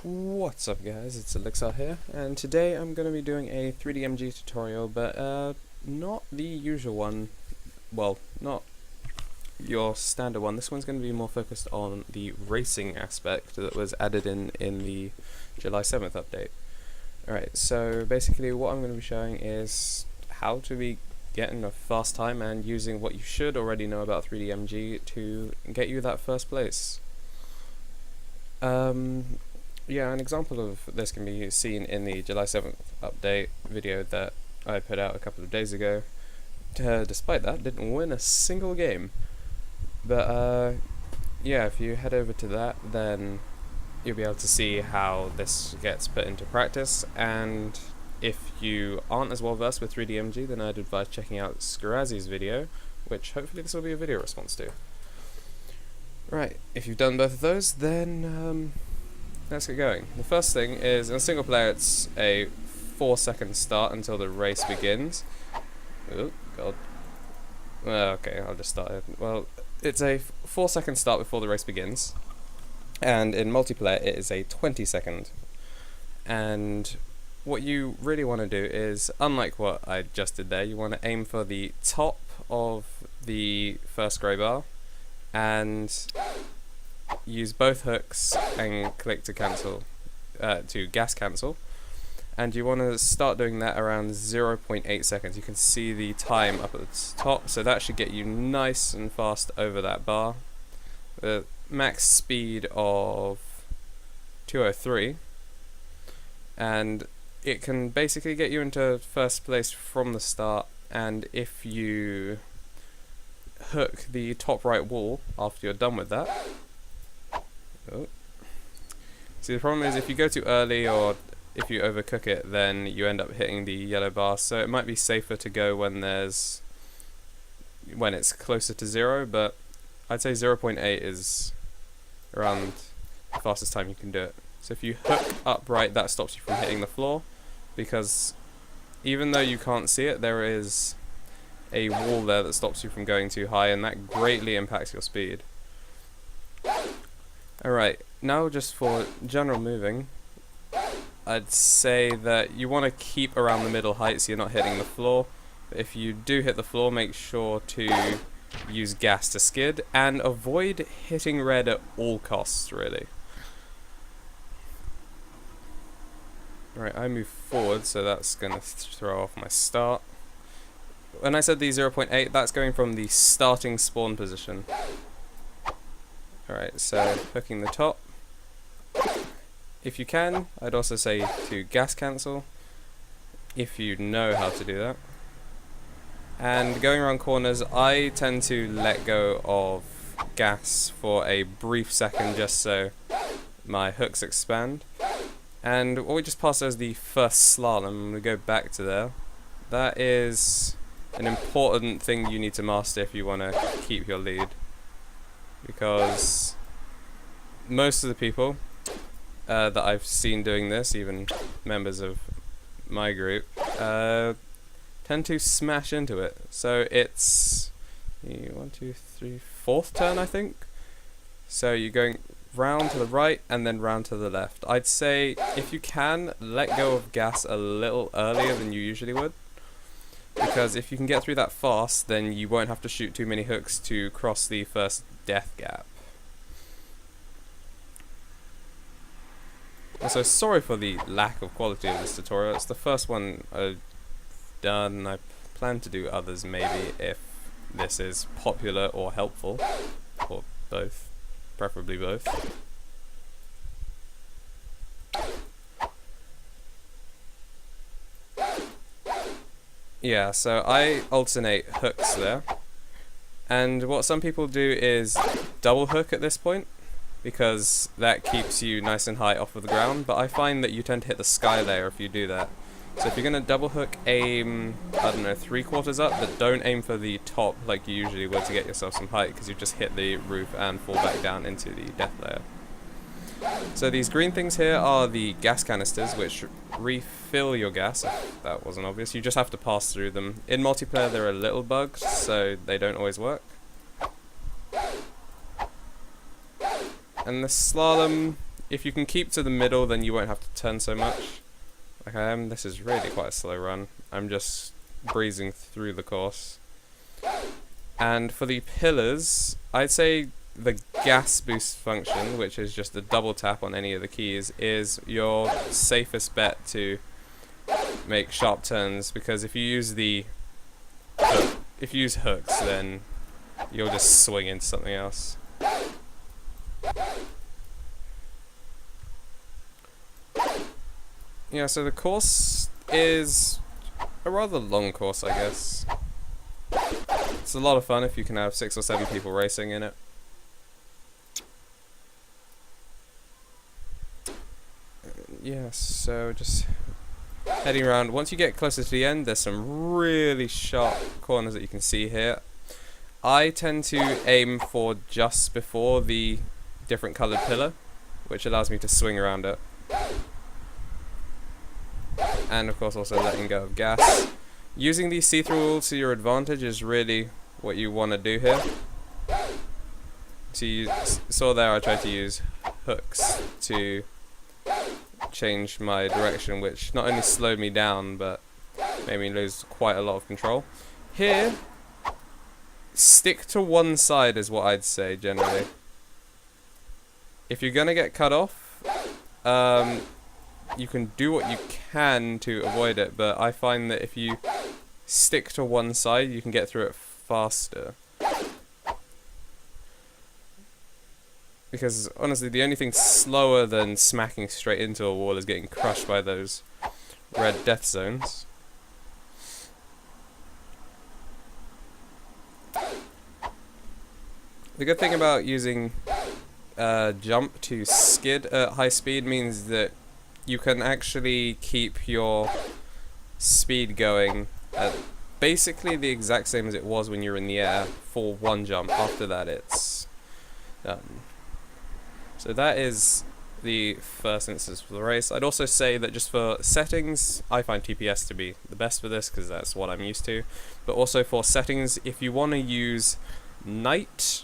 What's up guys, it's Elixir here, and today I'm going to be doing a 3DMG tutorial, but not the usual one, well, not your standard one. This one's going to be more focused on the racing aspect that was added in the July 7th update. Alright, so basically what I'm going to be showing is how to be getting a fast time and using what you should already know about 3DMG to get you that first place. Yeah, an example of this can be seen in the July 7th update video that I put out a couple of days ago. Despite that, didn't win a single game. But yeah, if you head over to that, then you'll be able to see how this gets put into practice. And if you aren't as well versed with 3DMG, then I'd advise checking out Skirazi's video, which hopefully this will be a video response to. Right, if you've done both of those, then let's get going. The first thing is, in single player it's a 4-second start until the race begins. Oh god. Okay, I'll just start it. Well, it's a 4-second start before the race begins, and in multiplayer it is a 20-second. And what you really want to do is, unlike what I just did there, you want to aim for the top of the first grey bar and use both hooks and click to cancel, to gas cancel, and you want to start doing that around 0.8 seconds. You can see the time up at the top, so that should get you nice and fast over that bar. The max speed of 203, and it can basically get you into first place from the start. And if you hook the top right wall after you're done with that, oh. See, the problem is if you go too early or if you overcook it, then you end up hitting the yellow bar. So it might be safer to go when it's closer to 0, but I'd say 0.8 is around the fastest time you can do it. So if you hook upright, that stops you from hitting the floor, because even though you can't see it, there is a wall there that stops you from going too high, and that greatly impacts your speed. Alright, now just for general moving, I'd say that you want to keep around the middle height so you're not hitting the floor. But if you do hit the floor, make sure to use gas to skid, and avoid hitting red at all costs, really. Alright, I move forward, so that's going to throw off my start. When I said the 0.8, that's going from the starting spawn position. Alright, so hooking the top. If you can, I'd also say to gas cancel, if you know how to do that. And going around corners, I tend to let go of gas for a brief second just so my hooks expand. And what we just passed as the first slalom, we go back to there. That is an important thing you need to master if you want to keep your lead, because most of the people that I've seen doing this, even members of my group, tend to smash into it. So it's the 1, 2, 3, 4th turn, I think. So you're going round to the right and then round to the left. I'd say if you can, let go of gas a little earlier than you usually would, because if you can get through that fast, then you won't have to shoot too many hooks to cross the first death gap. Also, sorry for the lack of quality of this tutorial. It's the first one I've done. I plan to do others maybe if this is popular or helpful, or both, preferably both. Yeah, so I alternate hooks there, and what some people do is double hook at this point, because that keeps you nice and high off of the ground, but I find that you tend to hit the sky layer if you do that. So if you're going to double hook, aim, I don't know, 3/4 up, but don't aim for the top like you usually would to get yourself some height, because you just hit the roof and fall back down into the death layer. So these green things here are the gas canisters, which refill your gas, if that wasn't obvious. You just have to pass through them. In multiplayer they're a little bugged, so they don't always work. And the slalom if you can keep to the middle, then you won't have to turn so much. Like I am. This is really quite a slow run. I'm just breezing through the course. And for the pillars, I'd say the gas boost function, which is just a double tap on any of the keys, is your safest bet to make sharp turns, because if you use hooks, then you'll just swing into something else. Yeah, so the course is a rather long course, I guess. It's a lot of fun if you can have 6 or 7 people racing in it. Yeah, so just heading around. Once you get closer to the end, there's some really sharp corners that you can see here. I tend to aim for just before the different coloured pillar, which allows me to swing around it. And of course also letting go of gas. Using the see-through wall to your advantage is really what you want to do here. So you saw there I tried to use hooks to change my direction, which not only slowed me down but made me lose quite a lot of control. Here, stick to one side is what I'd say generally. If you're gonna get cut off, you can do what you can to avoid it, but I find that if you stick to one side, you can get through it faster. Because honestly, the only thing slower than smacking straight into a wall is getting crushed by those red death zones. The good thing about using jump to skid at high speed means that you can actually keep your speed going at basically the exact same as it was when you're in the air for one jump. After that, it's done. So that is the first instance for the race. I'd also say that just for settings, I find TPS to be the best for this because that's what I'm used to. But also for settings, if you want to use night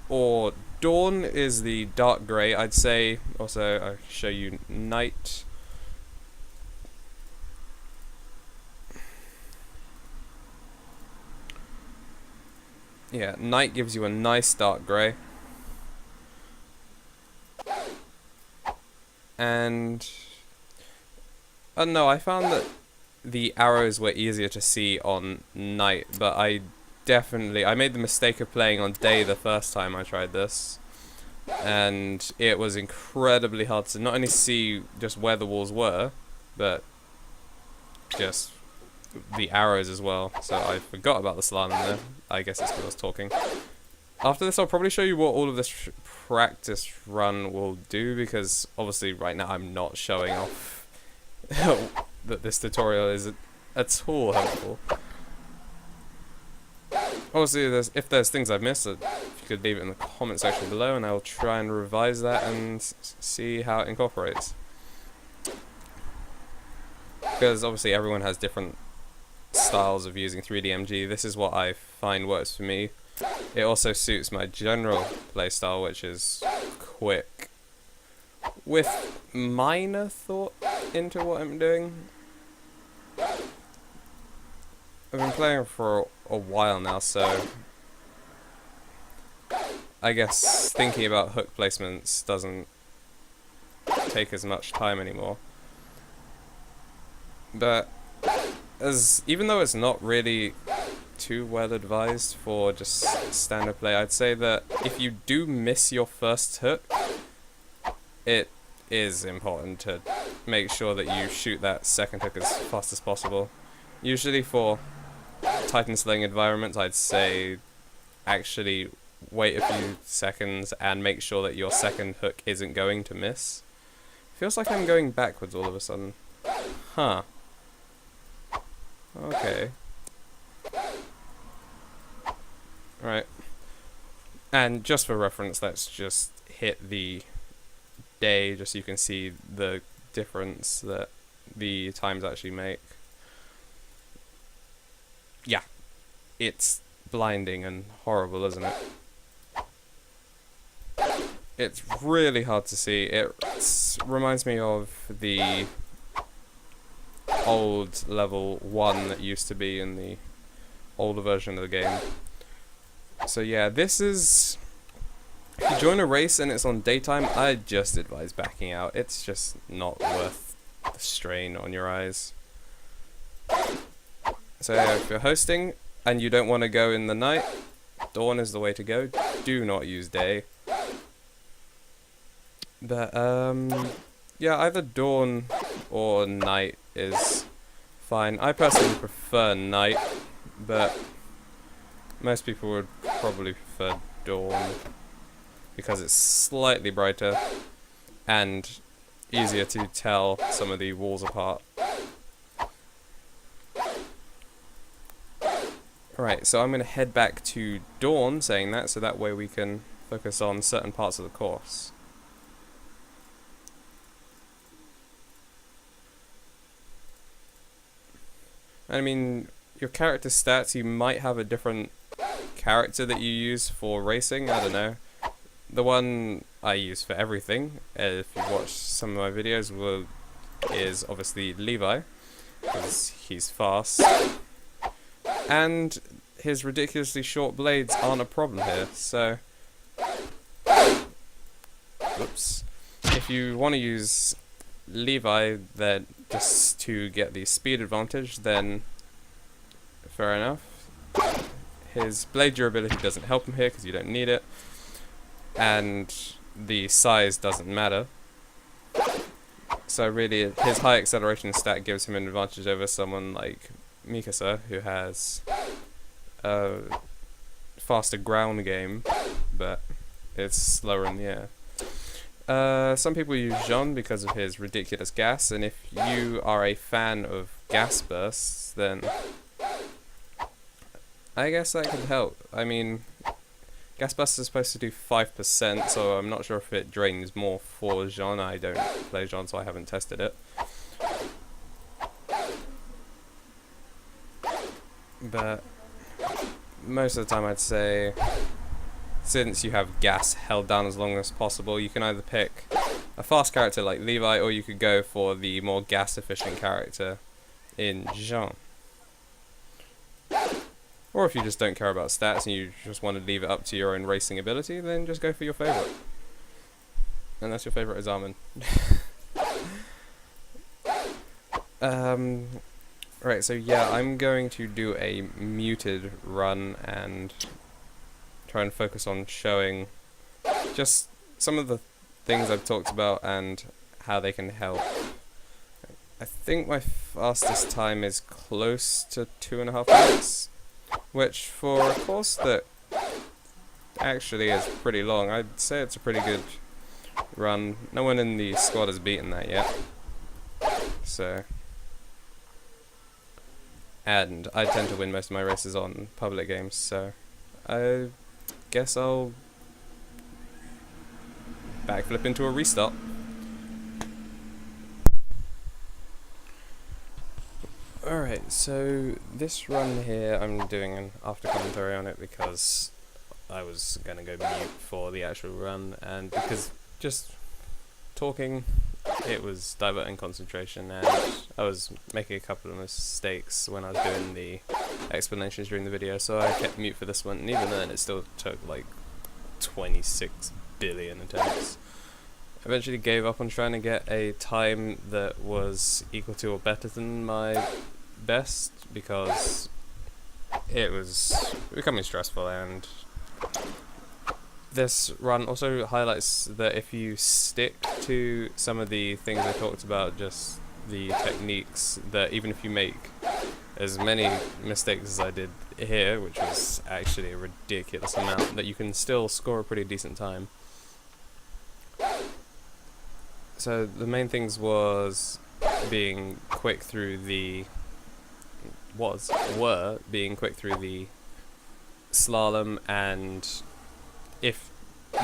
or dawn is the dark grey, I'd say. Also, I'll show you night. Yeah, night gives you a nice dark grey. And I don't know, I found that the arrows were easier to see on night, but I made the mistake of playing on day the first time I tried this, and it was incredibly hard to not only see just where the walls were, but just the arrows as well. So I forgot about the slalom there. I guess it's because I was talking. After this, I'll probably show you what all of this practice run will do, because obviously right now I'm not showing off that this tutorial is at all helpful. Obviously, if there's things I've missed, if you could leave it in the comment section below, and I'll try and revise that and see how it incorporates. Because obviously everyone has different styles of using 3DMG. This is what I find works for me. It also suits my general playstyle, which is quick, with minor thought into what I'm doing. I've been playing for a while now, so I guess thinking about hook placements doesn't take as much time anymore. But even though it's not really too well advised for just standard play, I'd say that if you do miss your first hook, it is important to make sure that you shoot that second hook as fast as possible. Usually for Titan slaying environments, I'd say actually wait a few seconds and make sure that your second hook isn't going to miss. Feels like I'm going backwards all of a sudden. Huh. Okay. Right. And just for reference, let's just hit the day just so you can see the difference that the times actually make. Yeah. It's blinding and horrible, isn't it? it's really hard to see. It reminds me of the old level 1 that used to be in the older version of the game. So yeah, this is... If you join a race and it's on daytime, I'd just advise backing out. It's just not worth the strain on your eyes. So yeah, if you're hosting and you don't want to go in the night, dawn is the way to go. Do not use day. But yeah, either dawn or night is fine. I personally prefer night, but most people would probably prefer dawn because it's slightly brighter and easier to tell some of the walls apart. Alright, so I'm going to head back to dawn saying that, so that way we can focus on certain parts of the course. I mean, your character stats, you might have a different character that you use for racing, I don't know. The one I use for everything, if you've watched some of my videos, is obviously Levi, because he's fast. And his ridiculously short blades aren't a problem here, so... Whoops. If you want to use Levi, then just to get the speed advantage, then fair enough. His blade durability doesn't help him here because you don't need it, and the size doesn't matter. So really, his high acceleration stat gives him an advantage over someone like Mikasa, who has a faster ground game, but it's slower in the air. Some people use Jean because of his ridiculous gas, and if you are a fan of gas bursts, then I guess that could help. I mean, gas bursts is supposed to do 5%, so I'm not sure if it drains more for Jean. I don't play Jean, so I haven't tested it. But most of the time I'd say, since you have gas held down as long as possible, you can either pick a fast character like Levi, or you could go for the more gas efficient character in Jean. Or if you just don't care about stats and you just want to leave it up to your own racing ability, then just go for your favourite. And that's your favourite is Armin. Right, so yeah, I'm going to do a muted run and try and focus on showing just some of the things I've talked about and how they can help. I think my fastest time is close to 2.5 minutes, which for a course that actually is pretty long, I'd say it's a pretty good run. No one in the squad has beaten that yet, so... And I tend to win most of my races on public games, so I guess I'll backflip into a restart. Alright, so this run here, I'm doing an after commentary on it because I was going to go mute for the actual run, and because just talking, it was diverting concentration, and I was making a couple of mistakes when I was doing the explanations during the video, so I kept mute for this one, and even then it still took like 26 billion attempts. I eventually gave up on trying to get a time that was equal to or better than my best, because it was becoming stressful, and this run also highlights that if you stick to some of the things I talked about, just the techniques, that even if you make as many mistakes as I did here, which was actually a ridiculous amount, that you can still score a pretty decent time. So the main things was being quick through the being quick through the slalom, and if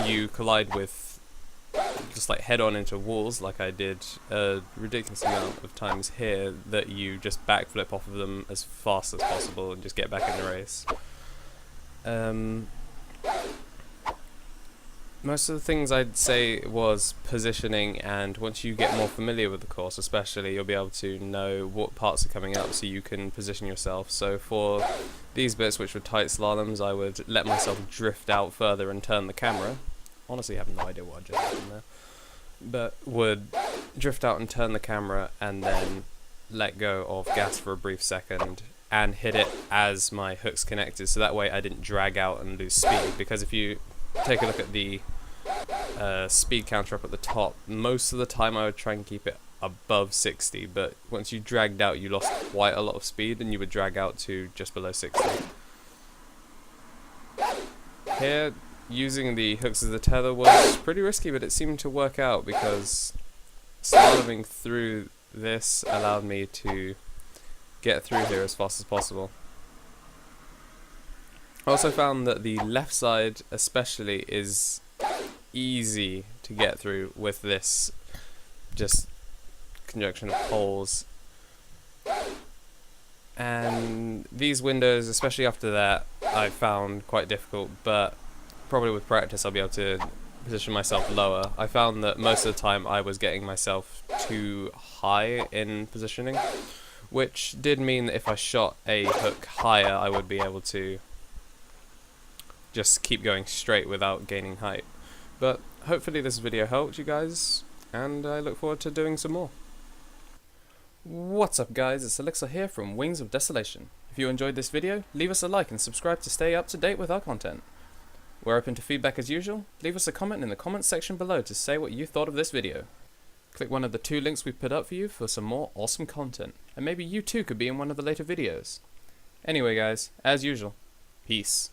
you collide with just like head on into walls like I did a ridiculous amount of times here, that you just backflip off of them as fast as possible and just get back in the race. most of the things I'd say was positioning, and once you get more familiar with the course especially, you'll be able to know what parts are coming up so you can position yourself. So for these bits, which were tight slaloms, I would let myself drift out further and turn the camera. Honestly, I have no idea what I just happened there. But would drift out and turn the camera and then let go of gas for a brief second and hit it as my hook's connected, so that way I didn't drag out and lose speed. Because if you take a look at the speed counter up at the top, most of the time I would try and keep it above 60, but once you dragged out you lost quite a lot of speed and you would drag out to just below 60. Here, using the hooks as the tether was pretty risky, but it seemed to work out because slaloming through this allowed me to get through here as fast as possible. I also found that the left side especially is easy to get through with this just conjunction of poles, and these windows, especially after that, I found quite difficult, but probably with practice I'll be able to position myself lower. I found that most of the time I was getting myself too high in positioning, which did mean that if I shot a hook higher I would be able to just keep going straight without gaining height. But hopefully this video helped you guys, and I look forward to doing some more. What's up guys, it's Elixir here from Wings of Desolation. If you enjoyed this video, leave us a like and subscribe to stay up to date with our content. We're open to feedback as usual. Leave us a comment in the comments section below to say what you thought of this video. Click one of the 2 links we put up for you for some more awesome content, and maybe you too could be in one of the later videos. Anyway guys, as usual, peace.